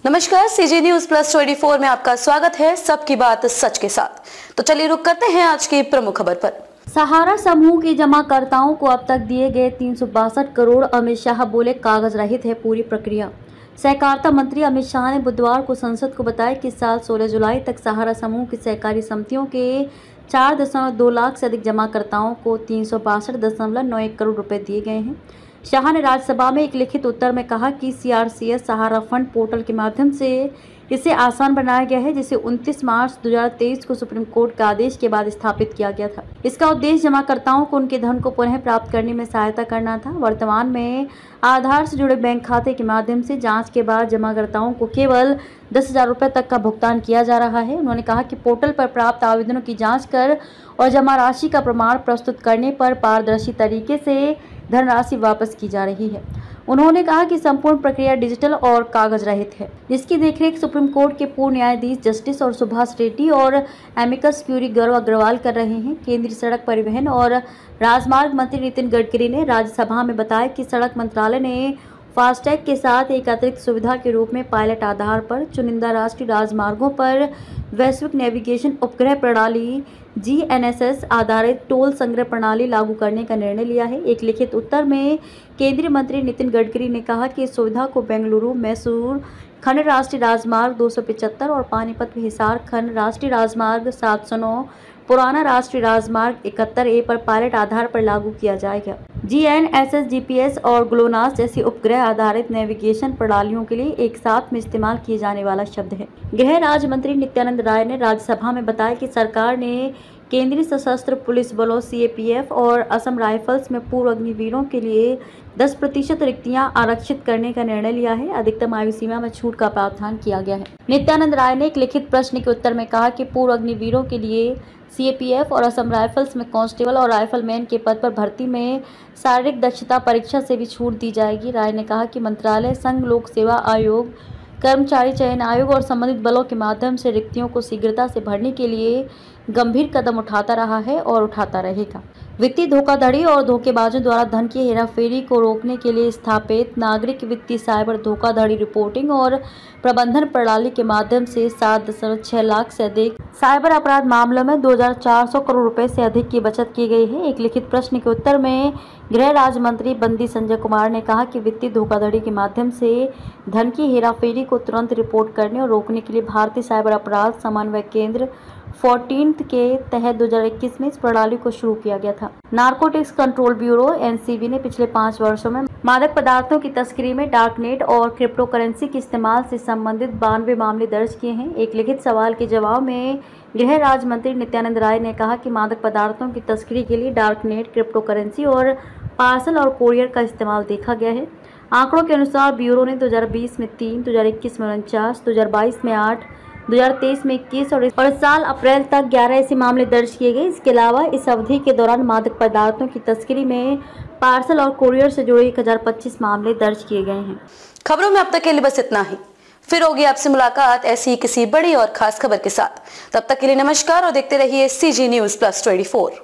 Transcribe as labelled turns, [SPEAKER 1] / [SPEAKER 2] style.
[SPEAKER 1] नमस्कार, CG news plus 24 में आपका स्वागत है। सबकी बात सच के साथ। तो चलिए रुक करते हैं आज की प्रमुख खबर पर।
[SPEAKER 2] सहारा समूह के जमाकर्ताओं को अब तक दिए गए 362 करोड़, अमित शाह बोले कागज रहित है पूरी प्रक्रिया। सहकारिता मंत्री अमित शाह ने बुधवार को संसद को बताया कि इस साल 16 जुलाई तक सहारा समूह की सहकारी समितियों के 4.2 लाख से अधिक जमाकर्ताओं को 362.91 करोड़ रुपए दिए गए हैं। शाह ने राज्यसभा में एक लिखित उत्तर में कहा कि सीआरसीएस सहारा फंड पोर्टल के माध्यम से इसे आसान बनाया गया है, जिसे 29 मार्च 2023 को सुप्रीम कोर्ट के आदेश के बाद स्थापित किया गया था। इसका उद्देश्य जमाकर्ताओं को उनके धन को पुनः प्राप्त करने में सहायता करना था। वर्तमान में आधार से जुड़े बैंक खाते के माध्यम से जांच के बाद जमाकर्ताओं को केवल 10,000 रुपये तक का भुगतान किया जा रहा है। उन्होंने कहा कि पोर्टल पर प्राप्त आवेदनों की जाँच कर और जमा राशि का प्रमाण प्रस्तुत करने पर पारदर्शी तरीके से धनराशि वापस की जा रही है। उन्होंने कहा कि संपूर्ण प्रक्रिया डिजिटल और कागज रहित है, जिसकी देखरेख सुप्रीम कोर्ट के पूर्व न्यायाधीश जस्टिस और सुभाष रेड्डी और एमिकस क्यूरी गौरव अग्रवाल कर रहे हैं। केंद्रीय सड़क परिवहन और राजमार्ग मंत्री नितिन गडकरी ने राज्यसभा में बताया कि सड़क मंत्रालय ने फास्टैग के साथ एक अतिरिक्त सुविधा के रूप में पायलट आधार पर चुनिंदा राष्ट्रीय राजमार्गों पर वैश्विक नेविगेशन उपग्रह प्रणाली GNSS आधारित टोल संग्रह प्रणाली लागू करने का निर्णय लिया है। एक लिखित उत्तर में केंद्रीय मंत्री नितिन गडकरी ने कहा कि इस सुविधा को बेंगलुरु मैसूर खंड राष्ट्रीय राजमार्ग 275 और पानीपत हिसार खंड राष्ट्रीय राजमार्ग 709 पुराना राष्ट्रीय राजमार्ग 71A पर पायलट आधार पर लागू किया जाएगा। GNSS GPS और ग्लोनास जैसी उपग्रह आधारित नेविगेशन प्रणालियों के लिए एक साथ में इस्तेमाल किए जाने वाला शब्द है। गृह राज्य मंत्री नित्यानंद राय ने राज्यसभा में बताया कि सरकार ने केंद्रीय सशस्त्र पुलिस बलों CAPF और असम राइफल्स में पूर्व अग्निवीरों के लिए 10% रिक्तियां आरक्षित करने का निर्णय लिया है। अधिकतम आयु सीमा में छूट का प्रावधान किया गया है। नित्यानंद राय ने एक लिखित प्रश्न के उत्तर में कहा कि पूर्व अग्निवीरों के लिए CAPF और असम राइफल्स में कांस्टेबल और राइफलमैन के पद पर भर्ती में शारीरिक दक्षता परीक्षा से भी छूट दी जाएगी। राय ने कहा कि मंत्रालय संघ लोक सेवा आयोग, कर्मचारी चयन आयोग और संबंधित बलों के माध्यम से रिक्तियों को शीघ्रता से भरने के लिए गंभीर कदम उठाता रहा है और उठाता रहेगा। वित्तीय धोखाधड़ी और धोखेबाजों द्वारा धन की हेराफेरी को रोकने के लिए स्थापित नागरिक वित्तीय साइबर धोखाधड़ी रिपोर्टिंग और प्रबंधन प्रणाली के माध्यम से 7.6 लाख से अधिक साइबर अपराध मामलों में 2,400 करोड़ रुपए से अधिक की बचत की गई है। एक लिखित प्रश्न के उत्तर में गृह राज्य मंत्री बंदी संजय कुमार ने कहा कि वित्तीय धोखाधड़ी के माध्यम से धन की हेराफेरी को तुरंत रिपोर्ट करने और रोकने के लिए भारतीय साइबर अपराध समन्वय केंद्र 14th के तहत 2021 में इस प्रणाली को शुरू किया गया था। नारकोटिक्स कंट्रोल ब्यूरो NCB ने पिछले 5 वर्षों में मादक पदार्थों की तस्करी में डार्कनेट और क्रिप्टो करेंसी के इस्तेमाल से संबंधित 92 मामले दर्ज किए हैं। एक लिखित सवाल के जवाब में गृह राज्य मंत्री नित्यानंद राय ने कहा कि मादक पदार्थों की तस्करी के लिए डार्कनेट, क्रिप्टो करेंसी और पार्सल और कोरियर का इस्तेमाल देखा गया है। आंकड़ों के अनुसार ब्यूरो ने 2020 में 3, 2021 में 49, 2022 में 8, 2023 में 21 और इस साल अप्रैल तक 11 ऐसे मामले दर्ज किए गए। इसके अलावा इस अवधि के दौरान मादक पदार्थों की तस्करी में पार्सल और कोरियर से जुड़े 1025 मामले दर्ज किए गए हैं।
[SPEAKER 1] खबरों में अब तक के लिए बस इतना ही। फिर होगी आपसे मुलाकात ऐसी ही किसी बड़ी और खास खबर के साथ। तब तक के लिए नमस्कार और देखते रहिए CG न्यूज प्लस 24।